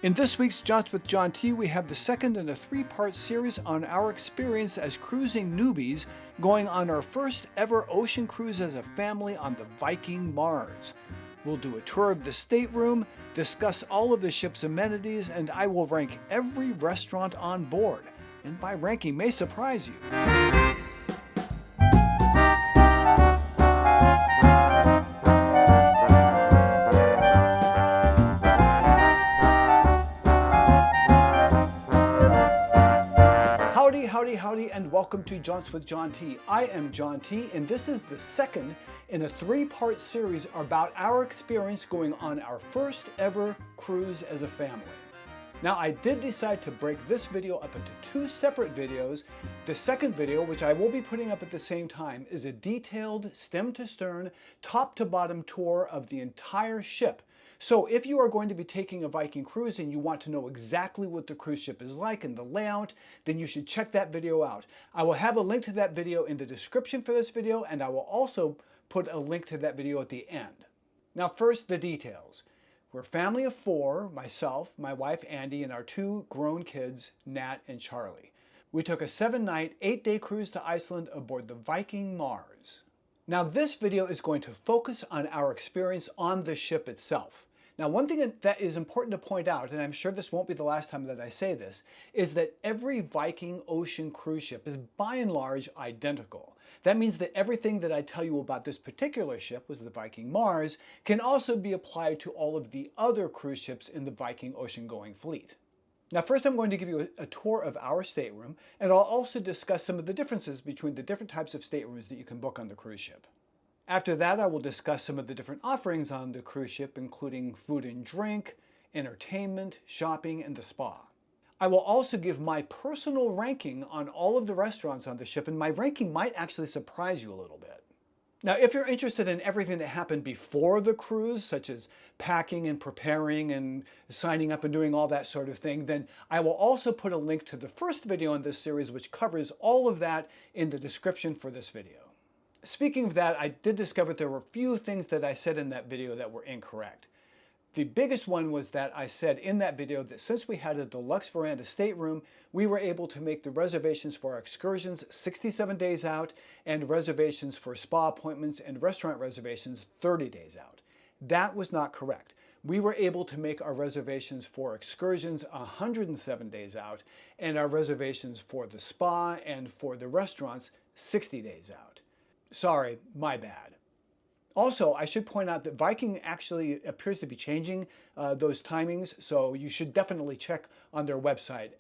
In this week's Jaunts with John T, we have the second in a three-part series on our experience as cruising newbies going on our first ever ocean cruise as a family on the Viking Mars. We'll do a tour of the stateroom, discuss all of the ship's amenities, and I will rank every restaurant on board. And by ranking may surprise you. Howdy, and welcome to Jaunts with John T. I am John T, and this is the second in a three-part series about our experience going on our first ever cruise as a family. Now, I did decide to break this video up into two separate videos. The second video, which I will be putting up at the same time, is a detailed stem-to-stern, top-to-bottom tour of the entire ship. So if you are going to be taking a Viking cruise and you want to know exactly what the cruise ship is like and the layout, then you should check that video out. I will have a link to that video in the description for this video, and I will also put a link to that video at the end. Now first, the details. We're a family of four, myself, my wife Andy, and our two grown kids, Nat and Charlie. We took a 7-night, 8-day cruise to Iceland aboard the Viking Mars. Now this video is going to focus on our experience on the ship itself. Now, one thing that is important to point out, and I'm sure this won't be the last time that I say this, is that every Viking Ocean cruise ship is by and large identical. That means that everything that I tell you about this particular ship, was the Viking Mars, can also be applied to all of the other cruise ships in the Viking ocean-going fleet. Now first I'm going to give you a tour of our stateroom, and I'll also discuss some of the differences between the different types of staterooms that you can book on the cruise ship. After that, I will discuss some of the different offerings on the cruise ship, including food and drink, entertainment, shopping, and the spa. I will also give my personal ranking on all of the restaurants on the ship, and my ranking might actually surprise you a little bit. Now, if you're interested in everything that happened before the cruise, such as packing and preparing and signing up and doing all that sort of thing, then I will also put a link to the first video in this series, which covers all of that, in the description for this video. Speaking of that, I did discover there were a few things that I said in that video that were incorrect. The biggest one was that I said in that video that since we had a deluxe veranda stateroom, we were able to make the reservations for our excursions 67 days out and reservations for spa appointments and restaurant reservations 30 days out. That was not correct. We were able to make our reservations for excursions 107 days out and our reservations for the spa and for the restaurants 60 days out. Sorry, my bad. Also, I should point out that Viking actually appears to be changing those timings, so you should definitely check on their website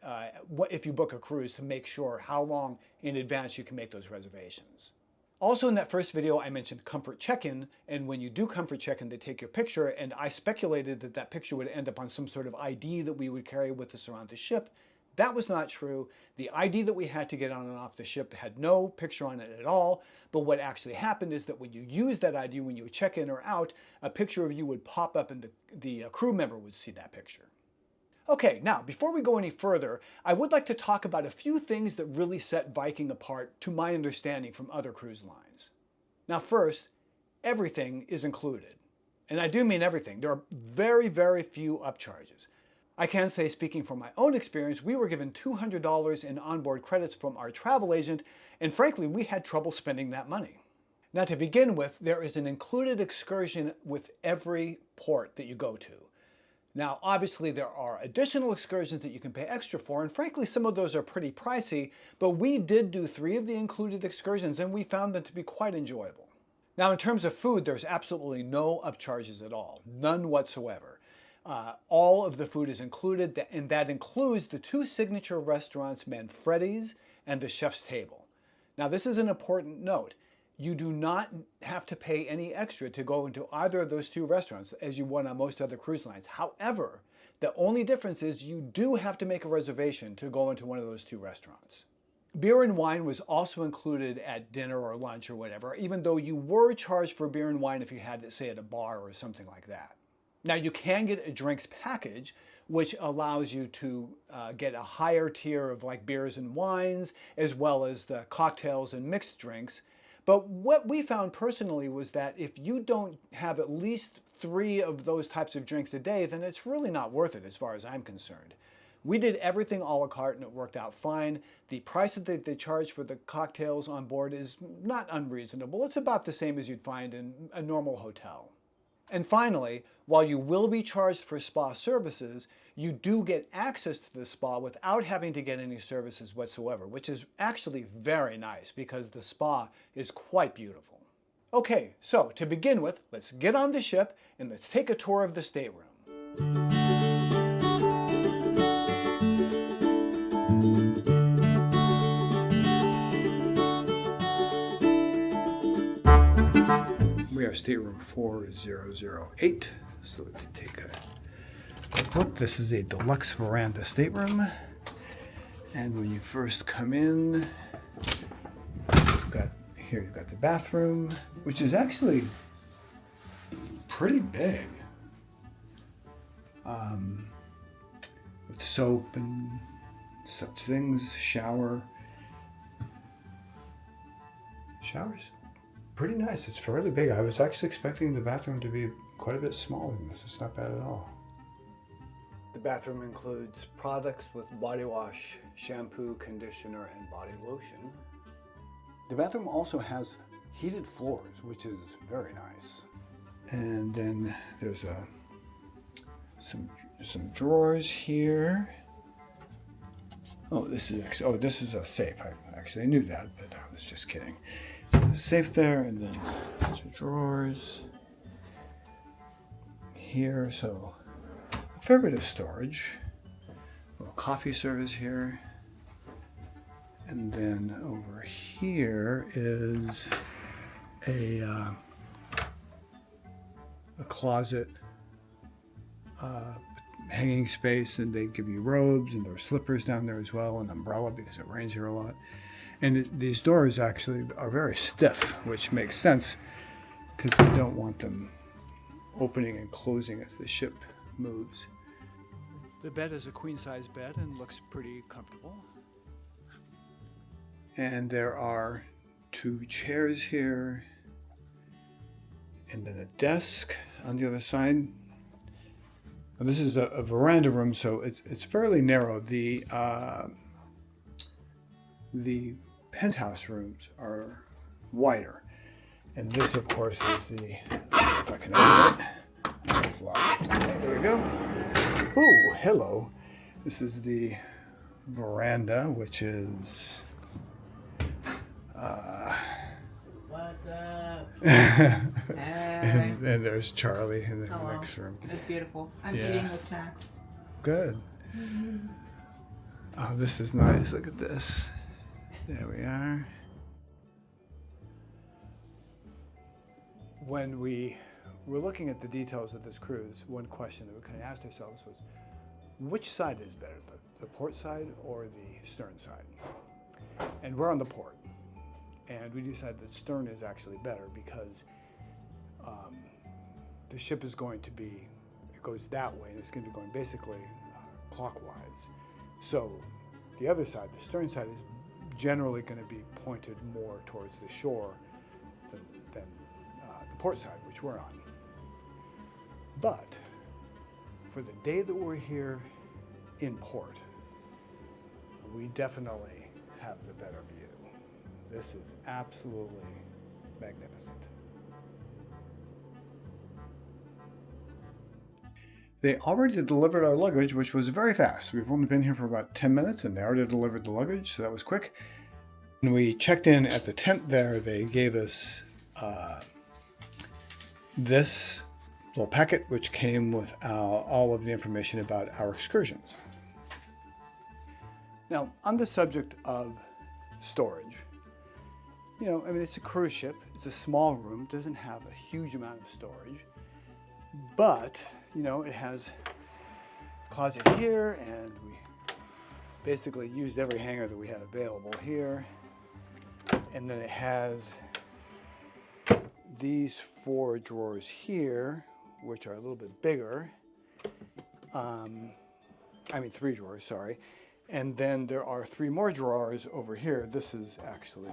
if you book a cruise to make sure how long in advance you can make those reservations. Also in that first video, I mentioned comfort check-in, and when you do comfort check-in, they take your picture, and I speculated that that picture would end up on some sort of ID that we would carry with us around the ship. That was not true. The ID that we had to get on and off the ship had no picture on it at all, but what actually happened is that when you use that ID, when you would check in or out, a picture of you would pop up and the crew member would see that picture. Okay, now before we go any further, I would like to talk about a few things that really set Viking apart to my understanding from other cruise lines. Now first, everything is included. And I do mean everything. There are very, very few upcharges. I can say, speaking from my own experience, we were given $200 in onboard credits from our travel agent, and frankly, we had trouble spending that money. Now, to begin with, there is an included excursion with every port that you go to. Now, obviously, there are additional excursions that you can pay extra for, and frankly, some of those are pretty pricey, but we did do 3 of the included excursions, and we found them to be quite enjoyable. Now, in terms of food, there's absolutely no upcharges at all, none whatsoever. All of the food is included, and that includes the 2 signature restaurants, Manfredi's and the Chef's Table. Now, this is an important note. You do not have to pay any extra to go into either of those 2 restaurants as you would on most other cruise lines. However, the only difference is you do have to make a reservation to go into one of those 2 restaurants. Beer and wine was also included at dinner or lunch or whatever, even though you were charged for beer and wine if you had it, say, at a bar or something like that. Now you can get a drinks package, which allows you to get a higher tier of like beers and wines, as well as the cocktails and mixed drinks. But what we found personally was that if you don't have at least 3 of those types of drinks a day, then it's really not worth it as far as I'm concerned. We did everything a la carte and it worked out fine. The price that they charge for the cocktails on board is not unreasonable. It's about the same as you'd find in a normal hotel. And finally, while you will be charged for spa services, you do get access to the spa without having to get any services whatsoever, which is actually very nice because the spa is quite beautiful. Okay, so to begin with, let's get on the ship and let's take a tour of the stateroom. We are stateroom 4008, so let's take a look. This is a deluxe veranda stateroom, and when you first come in, you've got the bathroom, which is actually pretty big, with soap and such things. Showers. Pretty nice. It's fairly big. I was actually expecting the bathroom to be quite a bit smaller than this. It's not bad at all. The bathroom includes products with body wash, shampoo, conditioner, and body lotion. The bathroom also has heated floors, which is very nice. And then there's some drawers here. Oh, this is a safe. I actually knew that, but I was just kidding. There's a safe there, and then there's drawers here, so a fair bit of storage. A little coffee service here. And then over here is a closet, hanging space, and they give you robes, and there are slippers down there as well, an umbrella because it rains here a lot. And these doors actually are very stiff, which makes sense because they don't want them opening and closing as the ship moves. The bed is a queen-size bed and looks pretty comfortable. And there are 2 chairs here, and then a desk on the other side. Now, this is a veranda room, so it's fairly narrow. The penthouse rooms are wider, and this, of course, is if I can open it. It's locked. Okay, there we go. Oh, hello. This is the veranda, which is what's up? and there's Charlie in the next room. It's beautiful. I'm eating the snacks. Good. Oh, this is nice. Look at this. There we are. When we were looking at the details of this cruise, one question that we kind of asked ourselves was, which side is better, the port side or the stern side? And we're on the port. And we decided that stern is actually better because the ship is going to be, it goes that way, and it's going to be going basically clockwise. So the other side, the stern side, is generally going to be pointed more towards the shore than the port side, which we're on. But for the day that we're here in port, we definitely have the better view. This is absolutely magnificent. They already delivered our luggage, which was very fast. We've only been here for about 10 minutes and they already delivered the luggage, so that was quick. When we checked in at the tent there, they gave us this little packet, which came with all of the information about our excursions. Now, on the subject of storage, it's a cruise ship. It's a small room. It doesn't have a huge amount of storage, but it has a closet here, and we basically used every hanger that we had available here. And then it has these 4 drawers here, which are a little bit bigger. 3 drawers, sorry. And then there are 3 more drawers over here. This is actually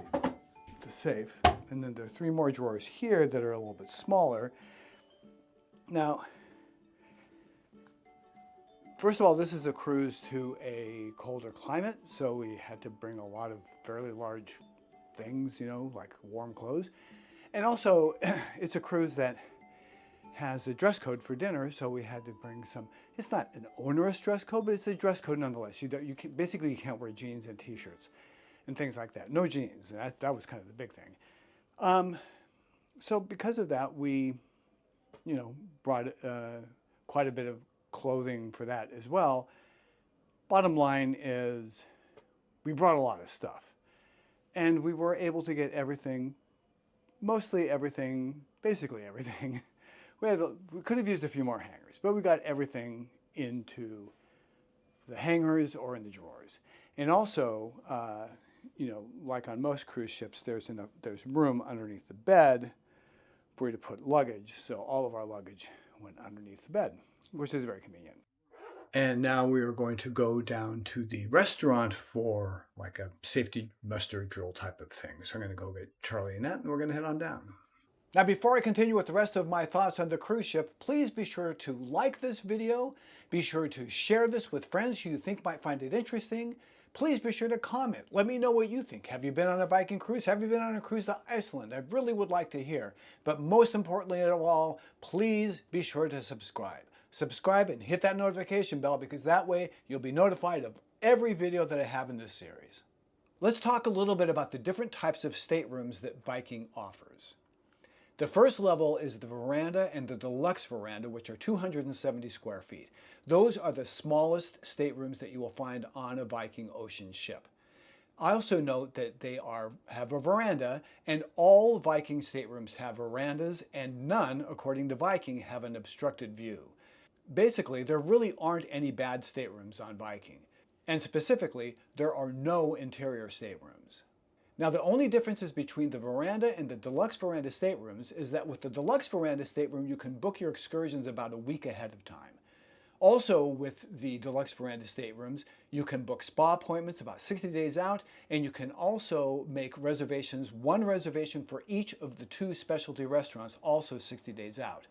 the safe. And then there are 3 more drawers here that are a little bit smaller. Now, first of all, this is a cruise to a colder climate, so we had to bring a lot of fairly large things, you know, like warm clothes. And also, it's a cruise that has a dress code for dinner, so we had to bring some. It's not an onerous dress code, but it's a dress code nonetheless. Basically you can't wear jeans and t-shirts and things like that. No jeans. That was kind of the big thing. So because of that, we, you know, brought quite a bit of clothing for that as well. Bottom line is, we brought a lot of stuff, and we were able to get everything, mostly everything, basically everything. We could have used a few more hangers, but we got everything into the hangers or in the drawers. And also, you know, like on most cruise ships, there's room underneath the bed for you to put luggage. So all of our luggage went underneath the bed, which is very convenient. And now we are going to go down to the restaurant for like a safety muster drill type of thing. So I'm going to go get Charlie and Annette, and we're going to head on down. Now, before I continue with the rest of my thoughts on the cruise ship, please be sure to like this video. Be sure to share this with friends who you think might find it interesting. Please be sure to comment. Let me know what you think. Have you been on a Viking cruise? Have you been on a cruise to Iceland? I really would like to hear. But most importantly of all, please be sure to subscribe. Subscribe and hit that notification bell, because that way you'll be notified of every video that I have in this series. Let's talk a little bit about the different types of staterooms that Viking offers. The first level is the veranda and the deluxe veranda, which are 270 square feet. Those are the smallest staterooms that you will find on a Viking Ocean ship. I also note that they have a veranda, and all Viking staterooms have verandas, and none, according to Viking, have an obstructed view. Basically, there really aren't any bad staterooms on Viking, and specifically, there are no interior staterooms. Now, the only differences between the veranda and the deluxe veranda staterooms is that with the deluxe veranda stateroom, you can book your excursions about a week ahead of time. Also, with the deluxe veranda staterooms, you can book spa appointments about 60 days out, and you can also make reservations, one reservation for each of the 2 specialty restaurants, also 60 days out.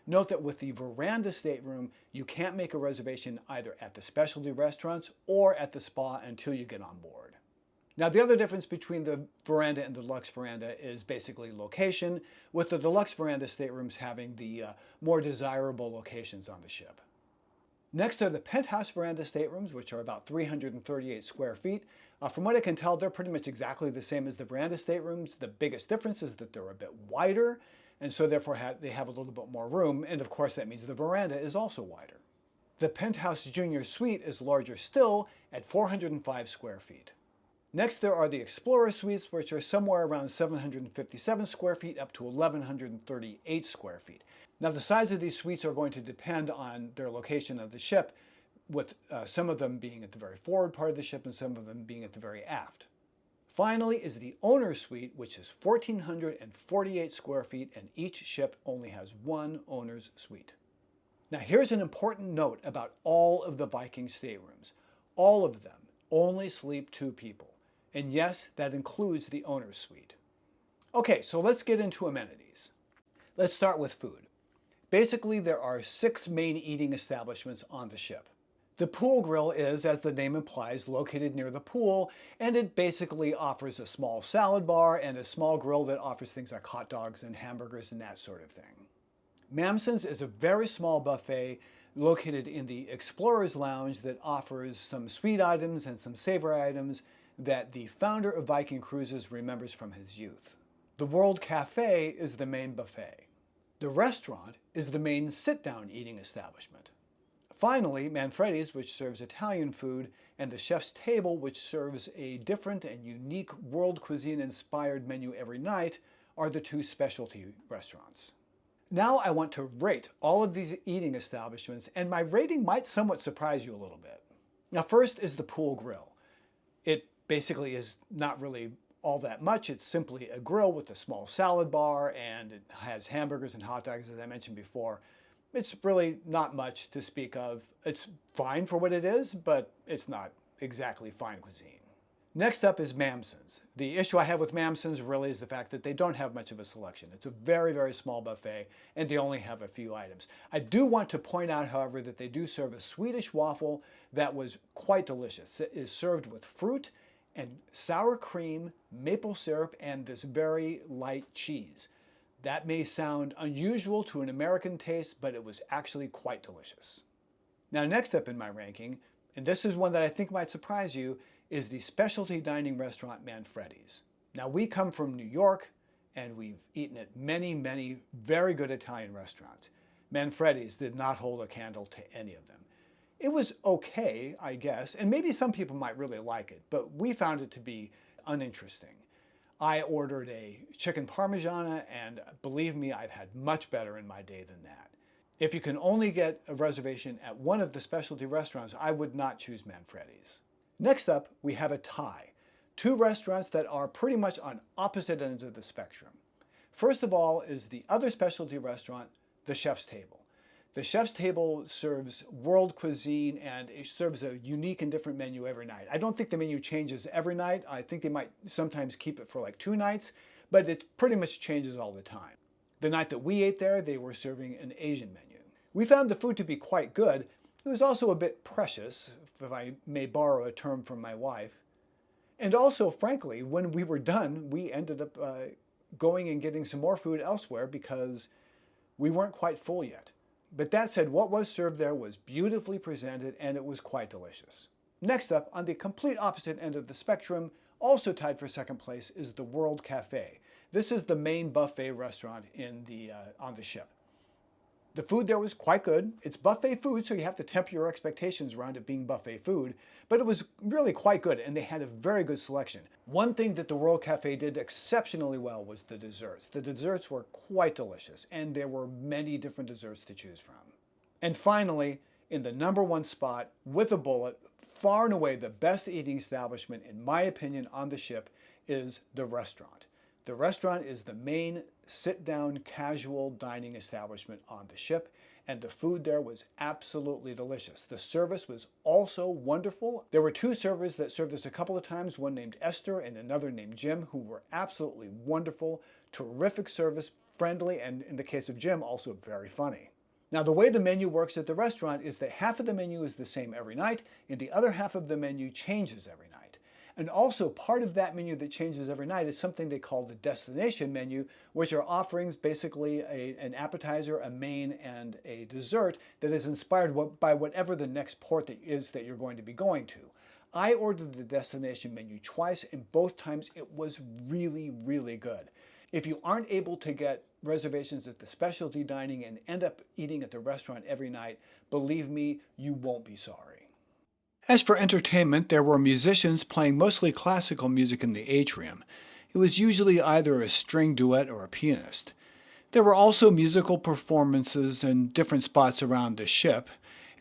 Note that with the veranda stateroom, you can't make a reservation either at the specialty restaurants or at the spa until you get on board. Now, the other difference between the veranda and the deluxe veranda is basically location, with the deluxe veranda staterooms having the more desirable locations on the ship. Next are the penthouse veranda staterooms, which are about 338 square feet. From what I can tell, they're pretty much exactly the same as the veranda staterooms. The biggest difference is that they're a bit wider, and so therefore they have a little bit more room, and of course that means the veranda is also wider. The penthouse junior suite is larger still at 405 square feet. Next, there are the Explorer Suites, which are somewhere around 757 square feet up to 1,138 square feet. Now, the size of these suites are going to depend on their location of the ship, with some of them being at the very forward part of the ship and some of them being at the very aft. Finally is the Owner Suite, which is 1,448 square feet, and each ship only has one owner's suite. Now, here's an important note about all of the Viking staterooms. All of them only sleep 2 people. And yes, that includes the owner's suite. Okay, so let's get into amenities. Let's start with food. Basically, there are 6 main eating establishments on the ship. The pool grill is, as the name implies, located near the pool, and it basically offers a small salad bar and a small grill that offers things like hot dogs and hamburgers and that sort of thing. Mamson's is a very small buffet located in the Explorer's Lounge that offers some sweet items and some savory items that the founder of Viking Cruises remembers from his youth. The World Cafe is the main buffet. The restaurant is the main sit-down eating establishment. Finally, Manfredi's, which serves Italian food, and the Chef's Table, which serves a different and unique world cuisine-inspired menu every night, are the 2 specialty restaurants. Now I want to rate all of these eating establishments, and my rating might somewhat surprise you a little bit. Now, first is the pool grill. It basically is not really all that much. It's simply a grill with a small salad bar, and it has hamburgers and hot dogs, as I mentioned before. It's really not much to speak of. It's fine for what it is, but it's not exactly fine cuisine. Next up is Mamson's. The issue I have with Mamson's really is the fact that they don't have much of a selection. It's a very, very small buffet, and they only have a few items. I do want to point out, however, that they do serve a Swedish waffle that was quite delicious. It is served with fruit and sour cream, maple syrup, and this very light cheese. That may sound unusual to an American taste, but it was actually quite delicious. Now, next up in my ranking, and this is one that I think might surprise you, is the specialty dining restaurant Manfredi's. Now, we come from New York, and we've eaten at many, many very good Italian restaurants. Manfredi's did not hold a candle to any of them. It was okay, I guess, and maybe some people might really like it, but we found it to be uninteresting. I ordered a chicken parmigiana, and believe me, I've had much better in my day than that. If you can only get a reservation at one of the specialty restaurants, I would not choose Manfredi's. Next up, we have a tie. Two restaurants that are pretty much on opposite ends of the spectrum. First of all is the other specialty restaurant, the Chef's Table. The Chef's Table serves world cuisine, and it serves a unique and different menu every night. I don't think the menu changes every night. I think they might sometimes keep it for like 2 nights, but it pretty much changes all the time. The night that we ate there, they were serving an Asian menu. We found the food to be quite good. It was also a bit precious, if I may borrow a term from my wife. And also, frankly, when we were done, we ended up going and getting some more food elsewhere because we weren't quite full yet. But that said, what was served there was beautifully presented, and it was quite delicious. Next up, on the complete opposite end of the spectrum, also tied for second place, is the World Cafe. This is the main buffet restaurant on the ship. The food there was quite good. It's buffet food, so you have to temper your expectations around it being buffet food, but it was really quite good, and they had a very good selection. One thing that the World Cafe did exceptionally well was the desserts. The desserts were quite delicious, and there were many different desserts to choose from. And finally, in the #1 spot, with a bullet, far and away the best eating establishment, in my opinion, on the ship is the restaurant. The restaurant is the main sit-down casual dining establishment on the ship, and the food there was absolutely delicious. The service was also wonderful. There were 2 servers that served us a couple of times, one named Esther and another named Jim, who were absolutely wonderful, terrific service, friendly, and in the case of Jim, also very funny. Now, the way the menu works at the restaurant is that half of the menu is the same every night, and the other half of the menu changes every night. And also, part of that menu that changes every night is something they call the destination menu, which are offerings, basically an appetizer, a main, and a dessert that is inspired by whatever the next port that you're going to be going to. I ordered the destination menu twice, and both times it was really, really good. If you aren't able to get reservations at the specialty dining and end up eating at the restaurant every night, believe me, you won't be sorry. As for entertainment, there were musicians playing mostly classical music in the atrium. It was usually either a string duet or a pianist. There were also musical performances in different spots around the ship,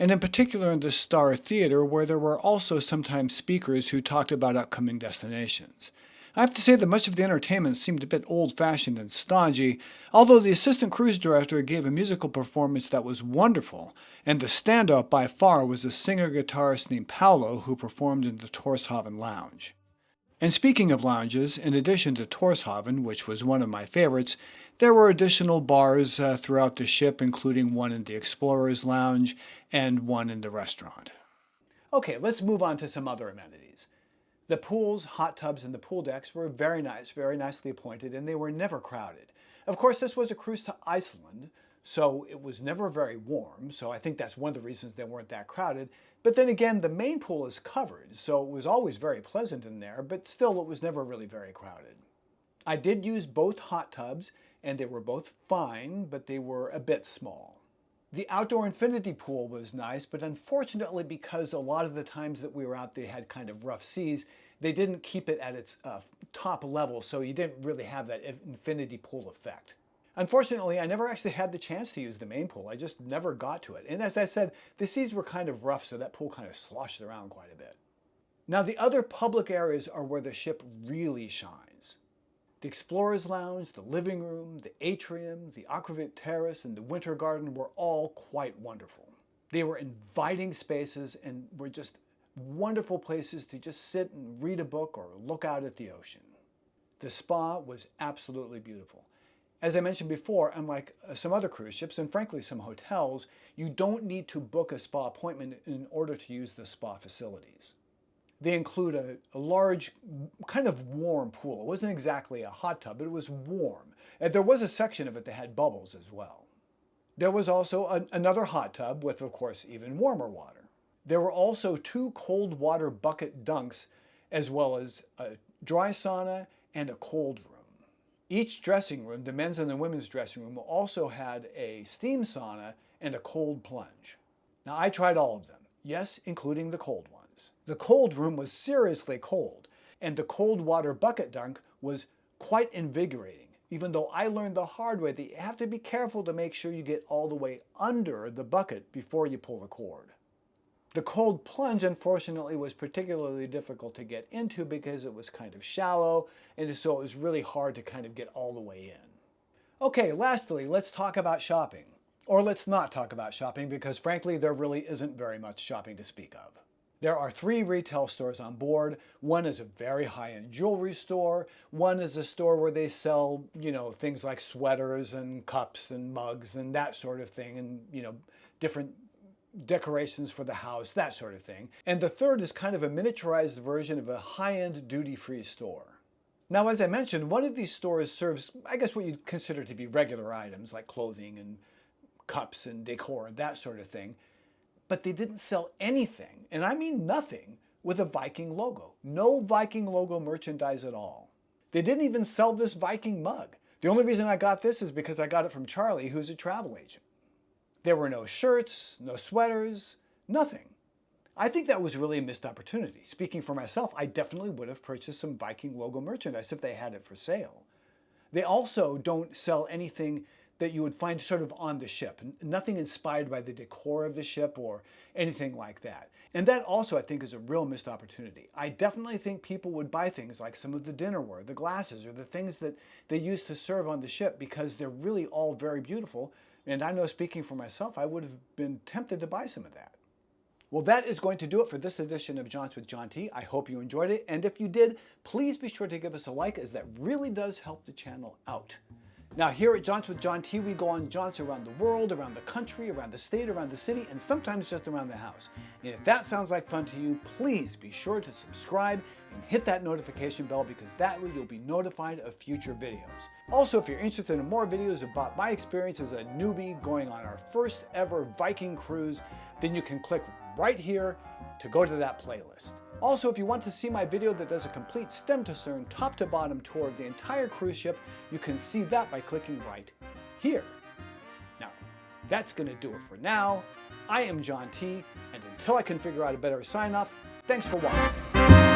and in particular in the Star Theater, where there were also sometimes speakers who talked about upcoming destinations. I have to say that much of the entertainment seemed a bit old-fashioned and stodgy, although the assistant cruise director gave a musical performance that was wonderful, and the standout by far was a singer-guitarist named Paolo who performed in the Torshavn Lounge. And speaking of lounges, in addition to Torshavn, which was one of my favorites, there were additional bars throughout the ship, including one in the Explorer's Lounge and one in the restaurant. Okay, let's move on to some other amenities. The pools, hot tubs, and the pool decks were very nice, very nicely appointed, and they were never crowded. Of course, this was a cruise to Iceland, so it was never very warm, so I think that's one of the reasons they weren't that crowded. But then again, the main pool is covered, so it was always very pleasant in there, but still it was never really very crowded. I did use both hot tubs, and they were both fine, but they were a bit small. The outdoor infinity pool was nice, but unfortunately, because a lot of the times that we were out, they had kind of rough seas, they didn't keep it at its top level, so you didn't really have that infinity pool effect. Unfortunately, I never actually had the chance to use the main pool. I just never got to it. And as I said, the seas were kind of rough, so that pool kind of sloshed around quite a bit. Now, the other public areas are where the ship really shines. The Explorer's Lounge, the living room, the atrium, the Aquavit Terrace, and the Winter Garden were all quite wonderful. They were inviting spaces and were just wonderful places to just sit and read a book or look out at the ocean. The spa was absolutely beautiful. As I mentioned before, unlike some other cruise ships and frankly some hotels, you don't need to book a spa appointment in order to use the spa facilities. They include a large, kind of warm pool. It wasn't exactly a hot tub, but it was warm. And there was a section of it that had bubbles as well. There was also another hot tub with, of course, even warmer water. There were also 2 cold water bucket dunks, as well as a dry sauna and a cold room. Each dressing room, the men's and the women's dressing room, also had a steam sauna and a cold plunge. Now, I tried all of them. Yes, including the cold ones. The cold room was seriously cold, and the cold water bucket dunk was quite invigorating, even though I learned the hard way that you have to be careful to make sure you get all the way under the bucket before you pull the cord. The cold plunge, unfortunately, was particularly difficult to get into because it was kind of shallow, and so it was really hard to kind of get all the way in. Okay, lastly, let's talk about shopping. Or let's not talk about shopping because, frankly, there really isn't very much shopping to speak of. There are 3 retail stores on board. One is a very high-end jewelry store. One is a store where they sell, things like sweaters and cups and mugs and that sort of thing, and, different decorations for the house, that sort of thing. And the third is kind of a miniaturized version of a high-end duty-free store. Now, as I mentioned, one of these stores serves, I guess, what you'd consider to be regular items like clothing and cups and decor and that sort of thing. But they didn't sell anything, and I mean nothing, with a Viking logo. No Viking logo merchandise at all. They didn't even sell this Viking mug. The only reason I got this is because I got it from Charlie, who's a travel agent. There were no shirts, no sweaters, nothing. I think that was really a missed opportunity. Speaking for myself, I definitely would have purchased some Viking logo merchandise if they had it for sale. They also don't sell anything that you would find sort of on the ship. Nothing inspired by the decor of the ship or anything like that. And that also, I think, is a real missed opportunity. I definitely think people would buy things like some of the dinnerware, the glasses, or the things that they use to serve on the ship because they're really all very beautiful. And I know, speaking for myself, I would have been tempted to buy some of that. Well, that is going to do it for this edition of Jaunts with John T. I hope you enjoyed it. And if you did, please be sure to give us a like, as that really does help the channel out. Now, here at Jaunts with John T, we go on jaunts around the world, around the country, around the state, around the city, and sometimes just around the house. And if that sounds like fun to you, please be sure to subscribe and hit that notification bell, because that way you'll be notified of future videos. Also, if you're interested in more videos about my experience as a newbie going on our first ever Viking cruise, then you can click right here to go to that playlist. Also, if you want to see my video that does a complete stem to stern, top to bottom tour of the entire cruise ship, you can see that by clicking right here. Now, that's going to do it for now. I am John T, and until I can figure out a better sign off, thanks for watching.